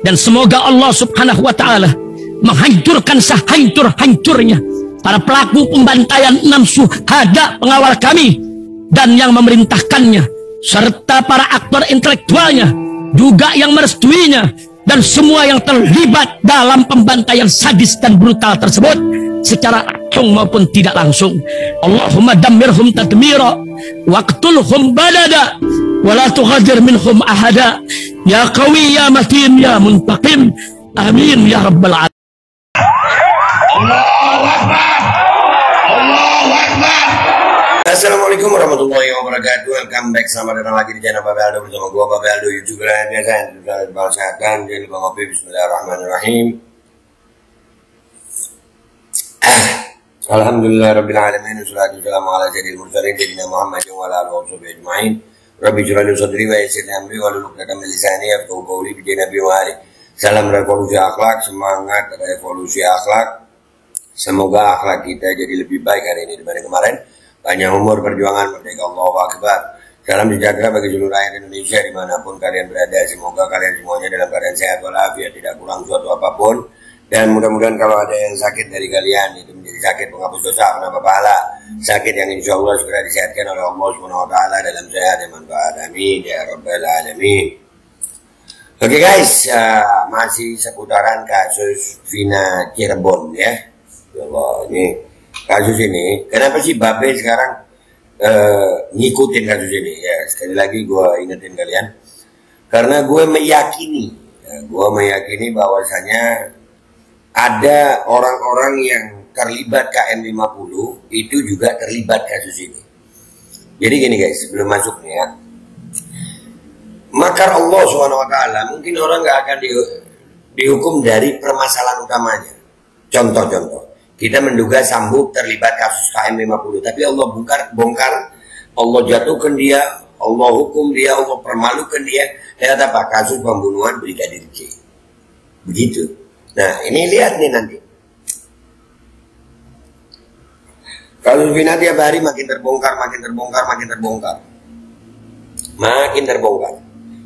Dan semoga Allah subhanahu wa ta'ala menghancurkan sehancur-hancurnya para pelaku pembantaian 6 syuhada pengawal kami dan yang memerintahkannya, serta para aktor intelektualnya juga yang merestuinya, dan semua yang terlibat dalam pembantaian sadis dan brutal tersebut secara langsung maupun tidak langsung. Allahumma dammirhum tadmira waqtulhum badada wala tughadir minhum ahada ya qawi ya matin ya muntaqim amin ya rabbal alamin. Allahu Akbar. Allahu Akbar. Assalamualaikum warahmatullahi wabarakatuh. Welcome back, selamat datang lagi di channel Babe Aldo bersama gua Babe Aldo, YouTuber yang biasa yang dibahasakan. Jangan lupa ngopi. Bismillahirrahmanirrahim. Alhamdulillah rabbil alamin, wassalatu wassalamu ala sayyidil mursalin sayyidina Muhammad wa ala alihi washabihi ajmain. Rabbi shrah li sadri wa yassir li amri wahlul 'uqdatam min lisani yafqahu qawli bi Nabi wa ali. Salam revolusi akhlak, semangat revolusi akhlak. Semoga akhlak kita jadi lebih baik hari ini dibanding kemarin. Panjang umur, perjuangan, merdeka, Allahu Akbar. Salam sejahtera bagi seluruh rakyat Indonesia dimanapun kalian berada. Semoga kalian semuanya dalam keadaan sehat walafiat, tidak kurang suatu apapun. Dan mudah-mudahan kalau ada yang sakit dari kalian, itu menjadi sakit penghapus dosa, penambah pahala. Sakit yang insya Allah segera disehatkan oleh Allah SWT dalam sehat dan manfaat. Amin ya rabbal alamin. Oke guys, masih seputaran kasus Vina Cirebon ya. Ya Allah, ini kasus ini, kenapa sih Babe sekarang ngikutin kasus ini? Ya, sekali lagi gue ingetin kalian, karena gue meyakini bahwasanya ada orang-orang yang terlibat KM50 itu juga terlibat kasus ini. Jadi gini guys, sebelum masuk nih ya, makar Allah SWT, mungkin orang nggak akan dihukum dari permasalahan utamanya. Contoh-contoh, kita menduga Sambo terlibat kasus KM50, tapi Allah bongkar, Allah jatuhkan dia, Allah hukum dia, Allah permalukan dia. Ternyata apa? Kasus pembunuhan Brigadir C. Begitu. Nah, ini lihat nih nanti. Kasus Vina tiap hari makin terbongkar.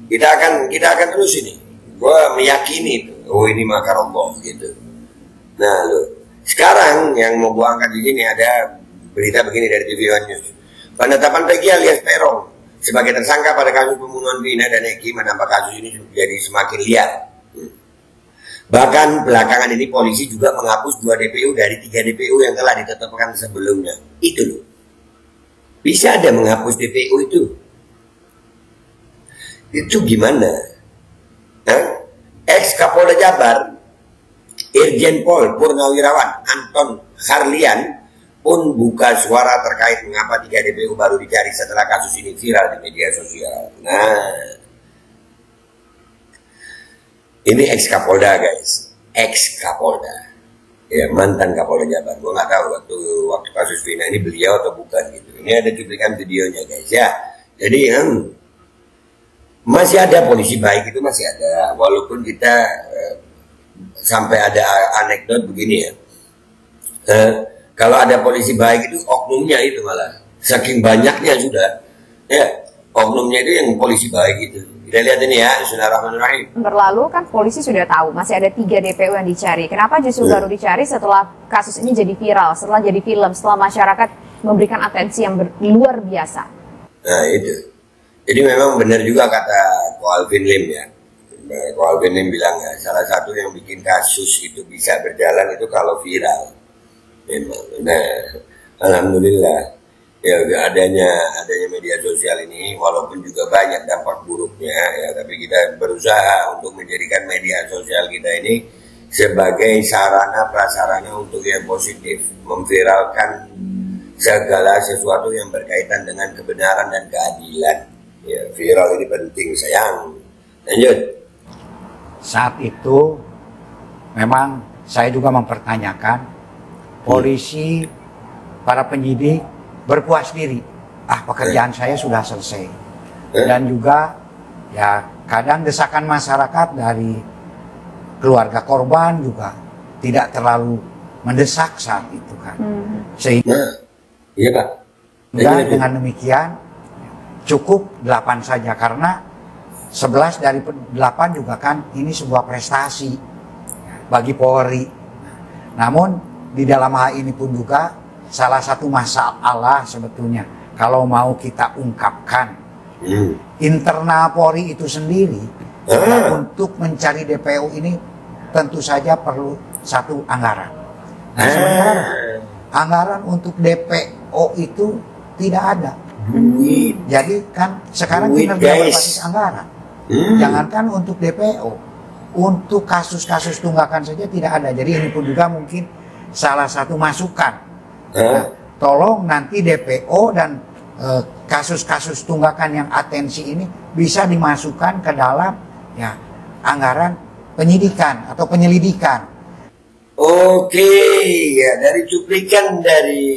Kita akan terus ini. Gue meyakini itu. Oh, ini makar Allah gitu. Nah, sekarang yang mau gue angkat di sini ada berita begini dari TV One News. Penetapan Peggy alias Peron sebagai tersangka pada kasus pembunuhan Vina dan Eki menambah kasus ini jadi semakin liar. Bahkan belakangan ini polisi juga menghapus 2 DPO dari 3 DPO yang telah ditetapkan sebelumnya. Itu loh. Bisa ada menghapus DPO itu. Itu gimana? Ex Kapolda Jabar, Irjen Pol Purnawirawan Anton Harlian pun buka suara terkait mengapa 3 DPO baru dicari setelah kasus ini viral di media sosial. Nah, ini ex Kapolda guys, ex Kapolda, ya mantan Kapolda Jabar. Gue nggak tahu waktu kasus Vina ini beliau atau bukan gitu. Ini ada cuplikan videonya guys ya. Jadi masih ada polisi baik, itu masih ada. Walaupun kita sampai ada anekdot begini ya. Kalau ada polisi baik itu oknumnya itu malah saking banyaknya sudah. Ya, oknumnya itu yang polisi baik itu. Kita lihat ini ya, Bismillahirrahmanirrahim. Berlalu kan polisi sudah tahu masih ada 3 DPO yang dicari. Kenapa justru baru dicari setelah kasus ini jadi viral, setelah jadi film, setelah masyarakat memberikan atensi yang luar biasa? Nah itu. Jadi memang benar juga kata Ko Alvin Lim ya. Ko Alvin Lim bilang ya, salah satu yang bikin kasus itu bisa berjalan itu kalau viral. Memang. Nah, alhamdulillah. Ya adanya media sosial ini walaupun juga banyak dampak buruknya ya, tapi kita berusaha untuk menjadikan media sosial kita ini sebagai sarana prasarana untuk yang positif, memviralkan segala sesuatu yang berkaitan dengan kebenaran dan keadilan. Ya, viral ini penting sayang. Lanjut. Saat itu memang saya juga mempertanyakan polisi, para penyidik berpuas diri, pekerjaan saya sudah selesai. Dan juga ya kadang desakan masyarakat dari keluarga korban juga tidak terlalu mendesak saat itu kan. Sehingga iya Pak. dengan demikian cukup 8 saja, karena 11 dari 8 juga kan ini sebuah prestasi bagi Polri. Namun di dalam hal ini pun juga salah satu masalah sebetulnya kalau mau kita ungkapkan internal Polri itu sendiri untuk mencari DPO ini tentu saja perlu satu anggaran. Nah, sementara anggaran untuk DPO itu tidak ada. Jadi kan sekarang kinerja berbasis anggaran. Jangankan untuk DPO, untuk kasus-kasus tunggakan saja tidak ada. Jadi ini pun juga mungkin salah satu masukan. Nah, tolong nanti DPO dan kasus-kasus tunggakan yang atensi ini bisa dimasukkan ke dalam ya anggaran penyidikan atau penyelidikan. Oke, ya dari cuplikan dari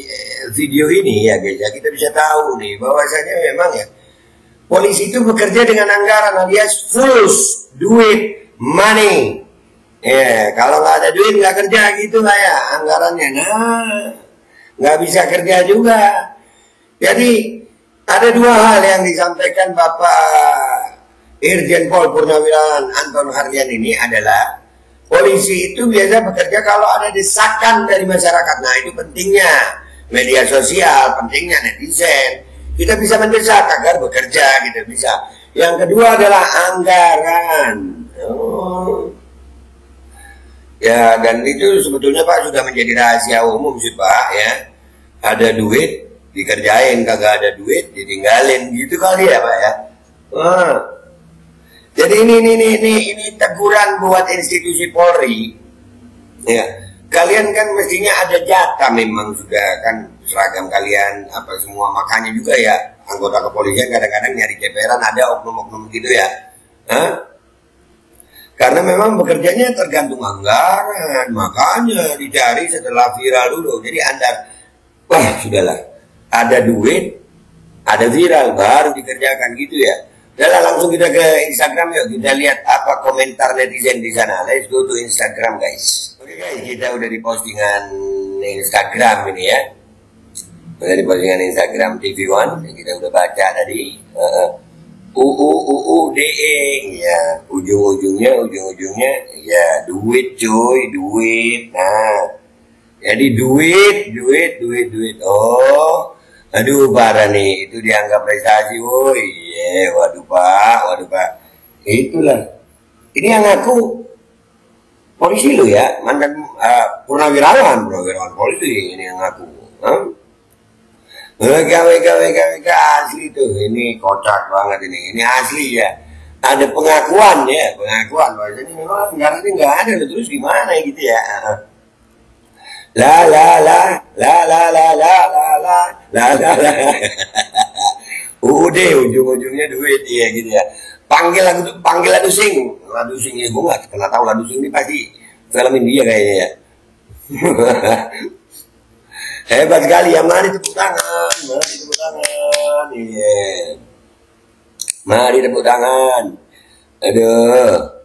video ini ya guys, ya kita bisa tahu nih bahwasanya memang ya polisi itu bekerja dengan anggaran alias full duit, money. Ya, kalau nggak ada duit nggak kerja gitu lah ya anggarannya. Nah, nggak bisa kerja juga. Jadi ada dua hal yang disampaikan Bapak Irjen Pol Purnawirawan Anton Carlyan ini adalah polisi itu biasa bekerja kalau ada desakan dari masyarakat. Nah itu pentingnya media sosial, pentingnya netizen. Kita bisa mendesak agar bekerja gitu bisa. Yang kedua adalah anggaran. Ya dan itu sebetulnya Pak sudah menjadi rahasia umum sih Pak ya. Ada duit dikerjain, kagak ada duit ditinggalin gitu kali ya Pak ya. Jadi ini teguran buat institusi Polri. Ya, kalian kan mestinya ada jatah memang sudah kan seragam kalian apa semua, makanya juga ya anggota kepolisian kadang-kadang nyari ceperan ada oknum-oknum gitu ya. Karena memang bekerjanya tergantung anggaran, makanya dicari setelah viral dulu. Jadi Anda, wah sudahlah, ada duit, ada viral baru dikerjakan gitu ya. Udah langsung kita ke Instagram yuk, kita lihat apa komentar netizen di sana. Let's go to Instagram guys. Oke guys, kita udah di postingan Instagram ini ya. Udah di postingan Instagram TV One, kita udah baca tadi. UUDE ya, ujung-ujungnya ya duit cuy, duit. Nah, jadi duit. Oh, aduh parah nih, itu dianggap prestasi, woi. Waduh pak, itulah. Ini yang ngaku polisi lo ya, mantan purnawirawan polisi ini yang ngaku. KWK asli tuh, ini kocak banget ini asli ya. Ada pengakuan bahwasanya memang anggarannya nggak ada, terus gimana gitu ya? La. Udah ujung-ujungnya duit ya gitu ya. Panggil Ladu Sing ya, gue nggak pernah tahu Ladu Sing ini pasti film India kayaknya ya. Hebat sekali ya, mari tepuk tangan, iya. Mari tepuk tangan. Aduh.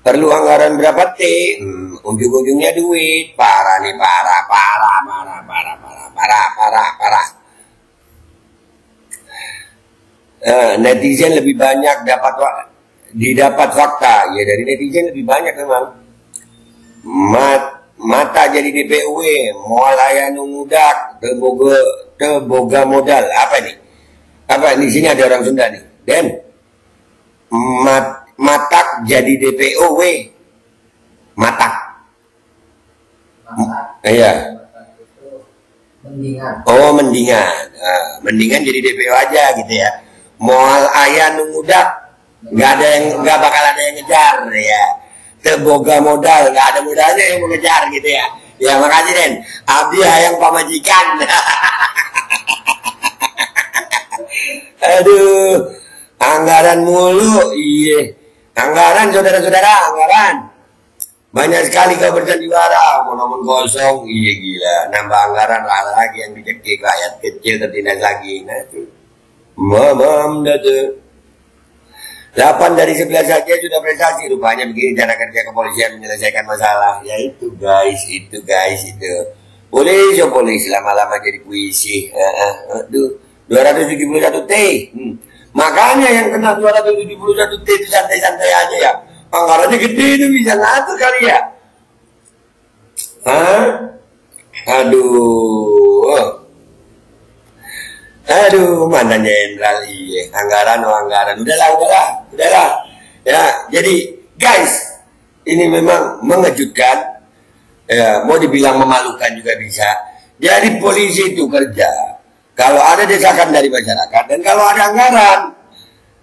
Perlu anggaran berapa T? Ujung-ujungnya duit. Parah nih, parah. Netizen lebih banyak didapat fakta. Ya dari netizen lebih banyak memang. Mata jadi DPW, moal aya nu ngudak, teboga modal. Apa nih? Apa di sini ada orang Sunda nih. Den. Matak jadi DPO matak. Iya. Mendingan. Oh mendingan. Mendingan jadi DPO aja gitu ya. Moal ayah nungudak, nggak bakal ada yang ngejar ya. Teboga modal, nggak ada modalnya yang mau ngejar gitu ya. Ya makasih Den. Abdi hayang pamajikan. Aduh, anggaran mulu, iya. Anggaran saudara-saudara, anggaran banyak sekali kau bersandiwara, momen kosong, iya gila, nambah anggaran lagi yang dicekik rakyat kecil tertindas lagi, nah tuh, dah tuh. 8 dari 11 saja sudah prestasi, rupanya begini cara kerja kepolisian menyelesaikan masalah, ya itu guys, itu. Polisi lama-lama jadi puisi. Aduh, 271 T. Makanya yang kena 271 T itu santai-santai aja ya. Anggarannya gede itu bisa ngatur kali ya. Aduh, mantan jenderal iya. Anggaran. Udahlah. Ya, jadi guys, ini memang mengejutkan. Ya, mau dibilang memalukan juga bisa. Jadi polisi itu kerja kalau ada desakan dari masyarakat dan kalau ada anggaran.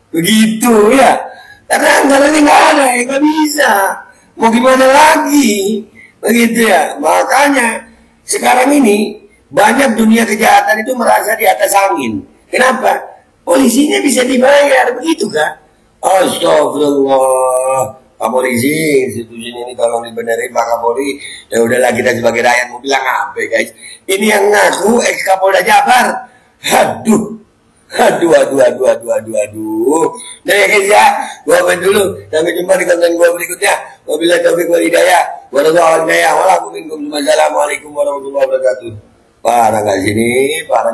Begitu ya. Karena anggarannya nggak ada, ya nggak bisa. Mau gimana lagi? Begitu ya. Makanya sekarang ini banyak dunia kejahatan itu merasa di atas angin. Kenapa? Polisinya bisa dibayar, begitu kan? Astagfirullah. Pak Polisi, institusi ini tolong dibenerin Pak Kapolri. Ya udahlah, kita sebagai rakyat mau bilang apa guys? Ini yang ngaku ex Kapolda Jabar. Aduh. Nah ya guys ya, gua main dulu. Sampai jumpa di konten gua berikutnya. Wabillahi taufiq wal hidayah. Wassalamualaikum warahmatullahi wabarakatuh. Parah nggak sini? Parah.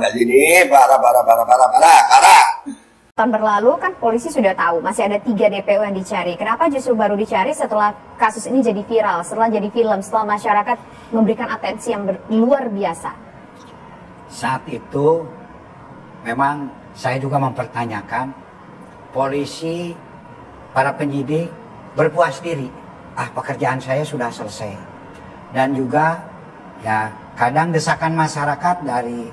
Tahun berlalu kan polisi sudah tahu masih ada 3 DPO yang dicari. Kenapa justru baru dicari setelah kasus ini jadi viral, setelah jadi film, setelah masyarakat memberikan atensi yang luar biasa? Saat itu memang saya juga mempertanyakan, polisi, para penyidik berpuas diri. Pekerjaan saya sudah selesai. Dan juga ya kadang desakan masyarakat dari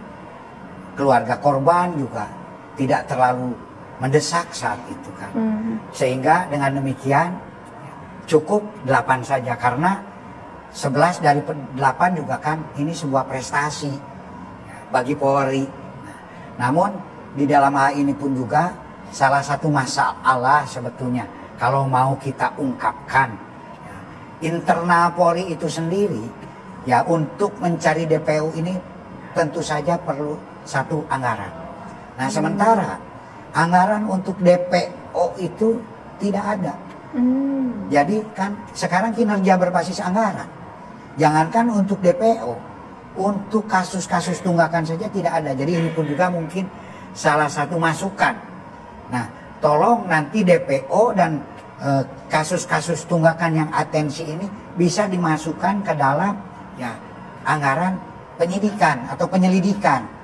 keluarga korban juga tidak terlalu mendesak saat itu kan. Sehingga dengan demikian cukup 8 saja, karena 11 dari 8 juga kan ini sebuah prestasi bagi Polri. Namun di dalam hal ini pun juga salah satu masalah sebetulnya kalau mau kita ungkapkan, internal Polri itu sendiri ya, untuk mencari DPO ini tentu saja perlu satu anggaran. Nah sementara anggaran untuk DPO itu tidak ada. Jadi kan sekarang kinerja berbasis anggaran. Jangankan untuk DPO, untuk kasus-kasus tunggakan saja tidak ada. Jadi ini pun juga mungkin salah satu masukan. Nah tolong nanti DPO dan kasus-kasus tunggakan yang atensi ini bisa dimasukkan ke dalam ya anggaran penyidikan atau penyelidikan.